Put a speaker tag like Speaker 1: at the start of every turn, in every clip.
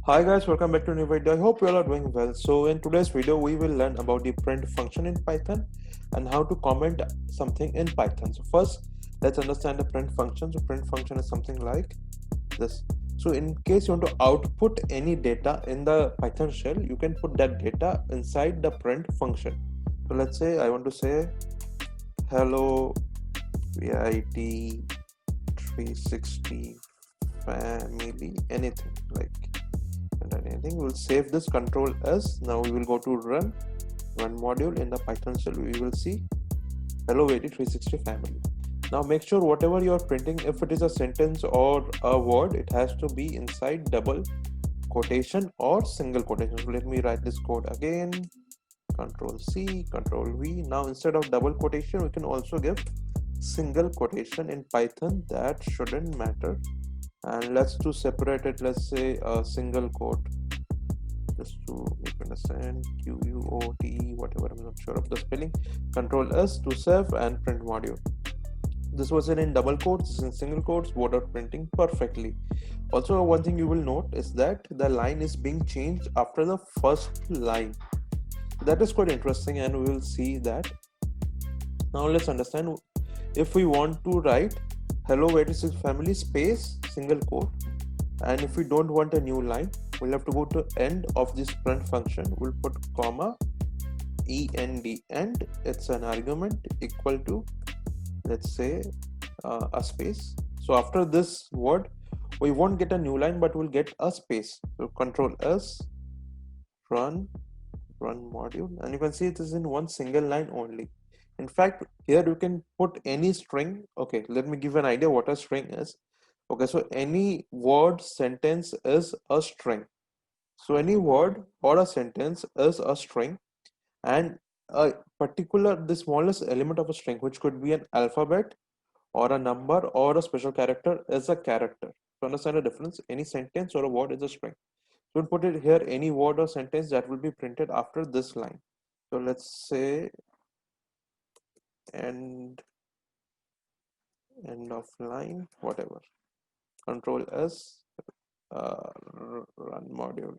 Speaker 1: Hi guys, welcome back to a new video. I hope you all are doing well. So in today's video, we will learn about the print function in Python and how to comment something in Python. So first, let's understand the print function. So print function is something like this. So in case you want to output any data in the Python shell, you can put that data inside the print function. So let's say I want to say hello VIT 360 family, anything like anything. We'll save this control S. Now we will go to run module in the Python shell. We will see hello VIT 360 family. Now make sure whatever you are printing, if it is a sentence or a word, it has to be inside double quotation or single quotation. So let me write this code again. Control C, Control V. Now instead of double quotation, we can also give single quotation in Python. That shouldn't matter. And let's to separate it. Let's say a single quote, just to make you understand. QUOTE, whatever. I'm not sure of the spelling. Control S to save and print module. This was in double quotes, this is in single quotes. Both are printing perfectly. Also, one thing you will note is that the line is being changed after the first line. That is quite interesting, and we will see that. Now let's understand. If we want to write hello VIT family space single quote, and if we don't want a new line, we'll have to go to end of this print function. We'll put comma end. It's an argument equal to, let's say, a space. So after this word, we won't get a new line, but we'll get a space. So Control S, run module, and you can see it is in one single line only. In fact, here you can put any string. Okay, let me give an idea what a string is. Okay, so any word sentence is a string. So any word or a sentence is a string, and a particular, the smallest element of a string, which could be an alphabet or a number or a special character, is a character. To understand the difference, any sentence or a word is a string. So we'll put it here, any word or sentence that will be printed after this line. So let's say end of line, whatever. Control S, run module.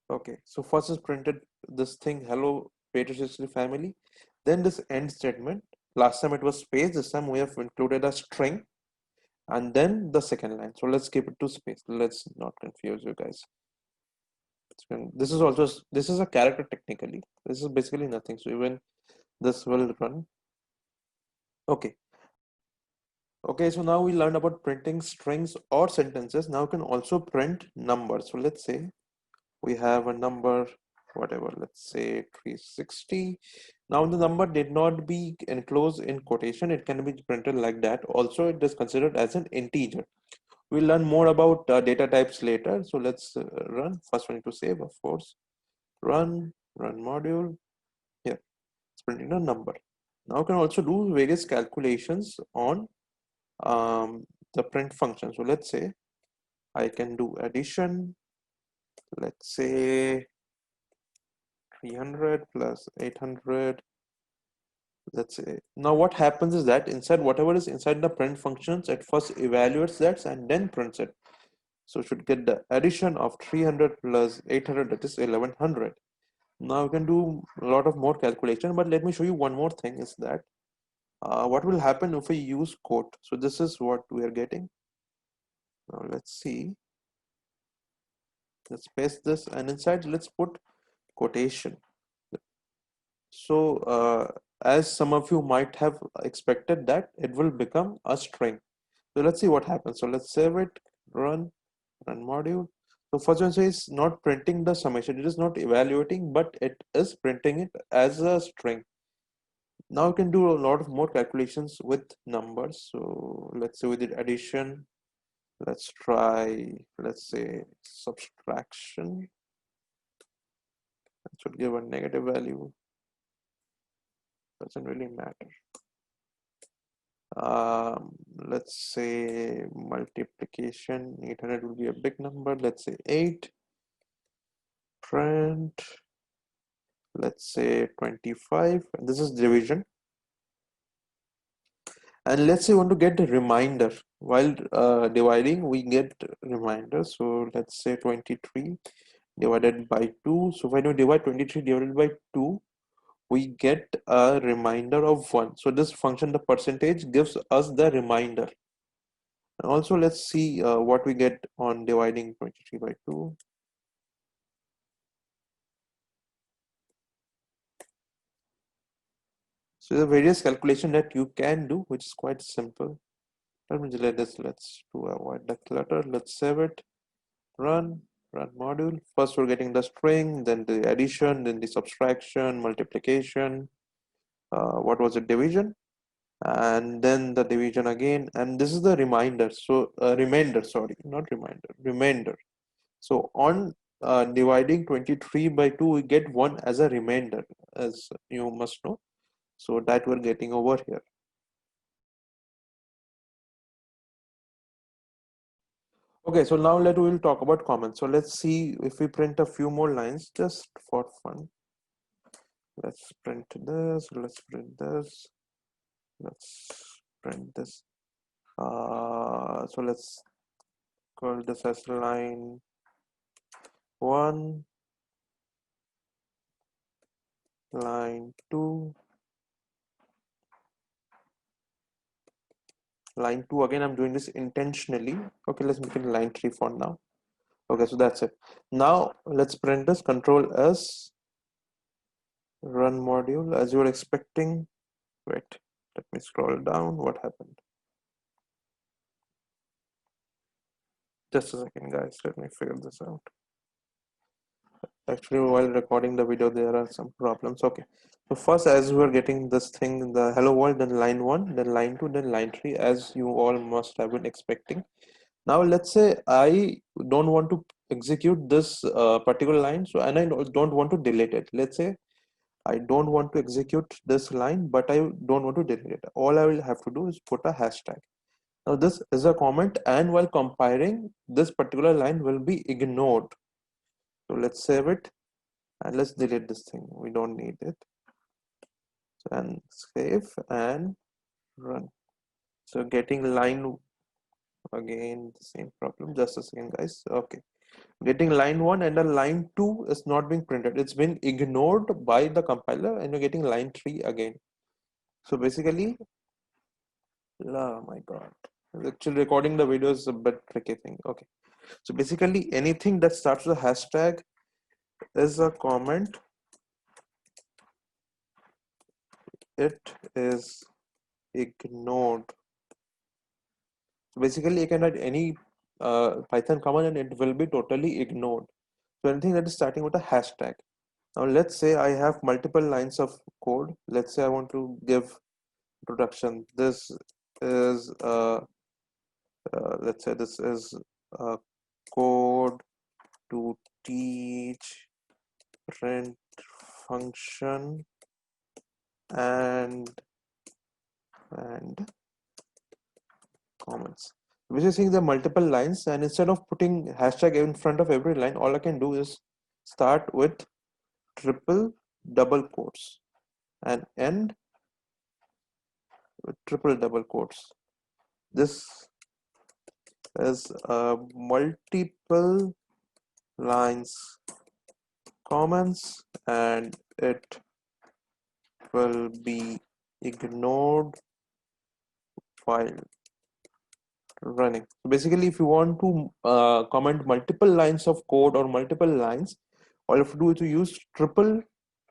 Speaker 1: Okay, so first is printed this thing, hello Patricia family. Then this end statement. Last time it was space, this time we have included a string, and then the second line. So let's keep it to space. Let's not confuse you guys. This is also, this is a character technically. This is basically nothing. So even this will run. Okay. Okay, so now we learned about printing strings or sentences. Now we can also print numbers. So let's say we have a number, whatever, let's say 360. Now the number did not be enclosed in quotation. It can be printed like that. Also, it is considered as an integer. We'll learn more about data types later. So let's run. First we need to save, of course. Run module. Here, it's printing a number. Now we can also do various calculations on the print function. So let's say I can do addition. Let's say 300 plus 800. Let's say, now what happens is that inside whatever is inside the print functions, it first evaluates that and then prints it. So should get the addition of 300 plus 800, that is 1100. Now you can do a lot of more calculation, but let me show you one more thing is that what will happen if we use quote. So this is what we are getting. Now let's see. Let's paste this, and inside let's put quotation. So as some of you might have expected that it will become a string. So let's see what happens. So let's save it, run module. So first one says not printing the summation. It is not evaluating, but it is printing it as a string. Now you can do a lot of more calculations with numbers. So let's say we did addition. Let's try, let's say subtraction. That should give a negative value. Doesn't really matter. Let's say multiplication. 800 will be a big number. Let's say 8. Print. Let's say 25. This is division. And let's say we want to get a reminder while dividing, we get reminder. So let's say 23 divided by 2. So when we divide 23 divided by 2, we get a reminder of 1. So this function, the percentage, gives us the reminder. And also let's see what we get on dividing 23 by 2. So the various calculation that you can do, which is quite simple. Let me delete this. Let's to avoid the clutter. Let's save it. Run module. First we're getting the string, then the addition, then the subtraction, multiplication. What was it? Division, and then the division again. And this is the reminder. So remainder. Sorry, not reminder. Remainder. So on dividing 23 by 2, we get 1 as a remainder, as you must know. So that we're getting over here. Okay, so now we'll talk about comments. So let's see if we print a few more lines just for fun. Let's print this, let's print this, let's print this. So let's call this as line 1, line 2, line 2. Again, I'm doing this intentionally. Okay, let's make it line 3 for now. Okay, so that's it. Now let's print this. Control S, run module as you were expecting. Wait, let me scroll down. What happened? Just a second, guys. Let me figure this out. Actually, while recording the video, there are some problems. Okay. So first, as we're getting this thing, the hello world, then line 1, then line 2, then line 3, as you all must have been expecting. Now, let's say I don't want to execute this particular line, so and I don't want to delete it. Let's say I don't want to execute this line, but I don't want to delete it. All I will have to do is put a hashtag. Now, this is a comment, and while compiling, this particular line will be ignored. So let's save it and let's delete this thing. We don't need it. And save and run. So getting line, again the same problem. Just a second, guys. Okay, getting line 1 and a line 2 is not being printed. It's been ignored by the compiler, and you're getting line 3 again. So basically, oh my god, actually recording the video is a bit tricky thing. Okay, so basically anything that starts with a hashtag is a comment. It is ignored. So basically, you can write any Python command and it will be totally ignored. So anything that is starting with a hashtag. Now let's say I have multiple lines of code. Let's say I want to give introduction. This is let's say this is code to teach print function and comments, which is seeing the multiple lines, and instead of putting hashtag in front of every line, all I can do is start with triple double quotes and end with triple double quotes. This is multiple lines comments, and it will be ignored while running. So basically, if you want to comment multiple lines of code or multiple lines, all you have to do is to use triple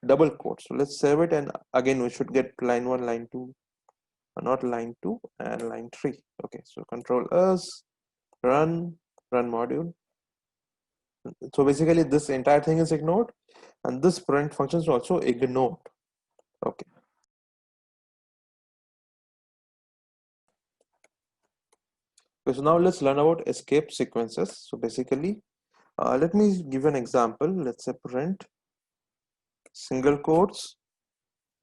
Speaker 1: double quotes. So let's save it, and again we should get line 1, line 2, not line 2, and line 3. Okay, so control S, run module. So basically this entire thing is ignored, and this print function is also ignored. Okay. Okay, so now let's learn about escape sequences. So basically, let me give an example. Let's say print single quotes.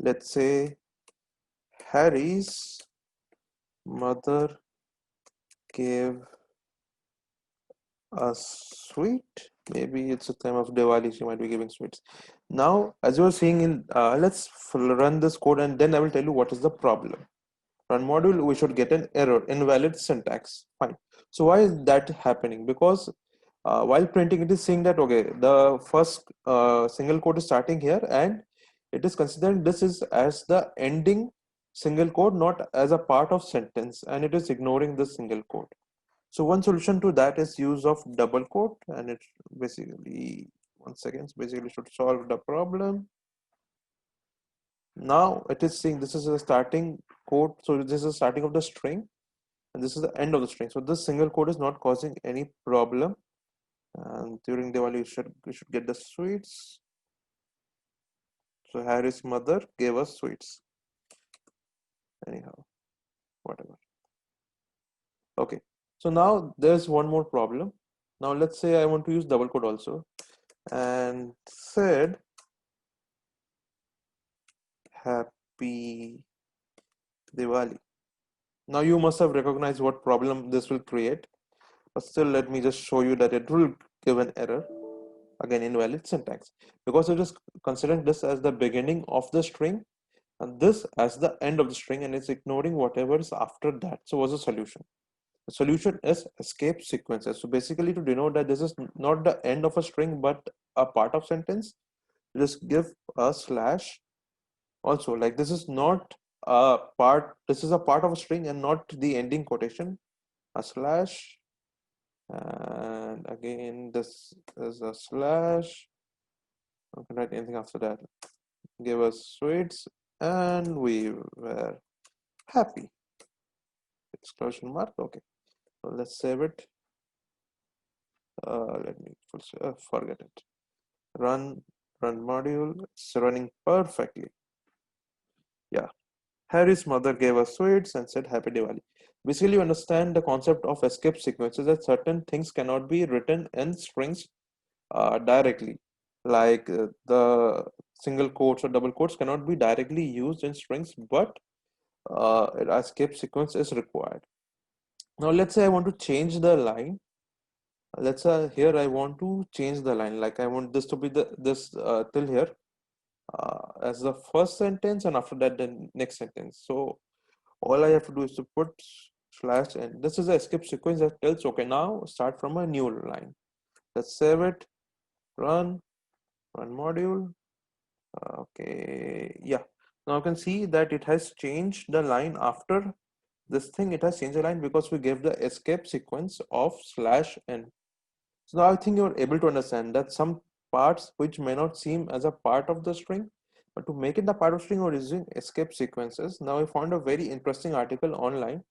Speaker 1: Let's say Harry's mother gave a sweet. Maybe it's a time of Diwali, she might be giving sweets. Now, as you are seeing in, let's run this code, and then I will tell you what is the problem. run module, we should get an error, invalid syntax. Fine. So why is that happening? Because while printing, it is saying that okay, the first single quote is starting here, and it is considering this is as the ending single quote, not as a part of sentence, and it is ignoring this single quote. So one solution to that is use of double quote, and it basically, one second, basically should solve the problem. Now it is saying this is a starting quote, so this is the starting of the string, and this is the end of the string. So this single quote is not causing any problem. And during Diwali, you should get the sweets. So Harry's mother gave us sweets. Anyhow, whatever. Okay. So now there's one more problem. Now let's say I want to use double quote also, and said Happy Diwali. Now you must have recognized what problem this will create, but still let me just show you that it will give an error. Again, invalid syntax, because it is considering this as the beginning of the string and this as the end of the string, and it's ignoring whatever is after that. So what's the solution? The solution is escape sequences. So basically, to denote that this is not the end of a string but a part of sentence, just give a slash. Also, like this is not a part, this is a part of a string and not the ending quotation. A slash, and again this is a slash. I can write anything after that. Give us sweets, and we were happy. Exclamation mark. Okay, so let's save it. Let me forget it. Run module. It's running perfectly. Yeah. Harry's mother gave us sweets and said Happy Diwali. Basically, you understand the concept of escape sequences, that certain things cannot be written in strings directly. Like the single quotes or double quotes cannot be directly used in strings, but an escape sequence is required. Now, let's say I want to change the line. Let's say here I want to change the line. Like I want this to be this till here as the first sentence, and after that the next sentence. So all I have to do is to put slash, and this is the escape sequence that tells okay, now start from a new line. Let's save it, run module. Okay, yeah. Now you can see that it has changed the line after this thing. It has changed the line because we gave the escape sequence of slash n. So now I think you're able to understand that some parts which may not seem as a part of the string, but to make it the part of string, we're using escape sequences. Now I found a very interesting article online.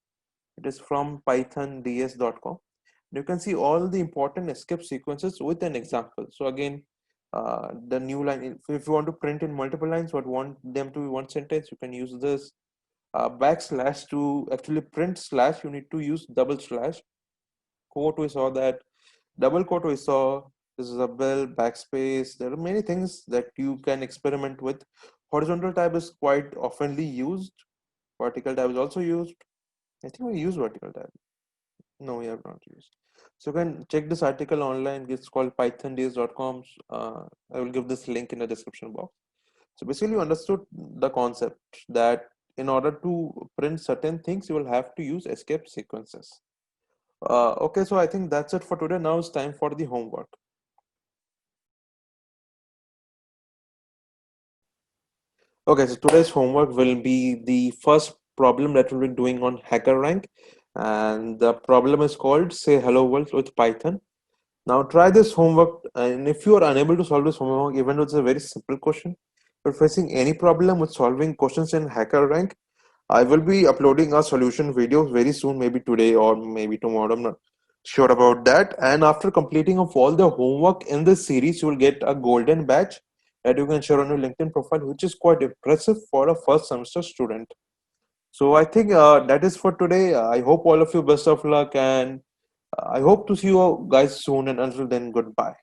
Speaker 1: It is from pythonds.com. You can see all the important escape sequences with an example. So again, the new line, if you want to print in multiple lines but want them to be one sentence, you can use this. Backslash, to actually print slash, you need to use double slash. Quote, we saw that. Double quote, we saw. This is a bell, backspace. There are many things that you can experiment with. Horizontal tab is quite oftenly used. Vertical tab is also used. I think we use vertical tab. No, we have not used. So you can check this article online. It's called pythonds.com. I will give this link in the description box. So basically you understood the concept that in order to print certain things, you will have to use escape sequences. Okay, so I think that's it for today. Now it's time for the homework. Okay, so today's homework will be the first problem that we'll be doing on Hackerrank. And the problem is called Say Hello World with Python. Now try this homework, and if you are unable to solve this homework, even though it's a very simple question, if you're facing any problem with solving questions in Hackerrank, I will be uploading a solution video very soon, maybe today or maybe tomorrow. I'm not sure about that. And after completing of all the homework in this series, you will get a golden badge that you can share on your LinkedIn profile, which is quite impressive for a first semester student. So I think that is for today. I hope all of you best of luck, and I hope to see you guys soon. And until then, goodbye.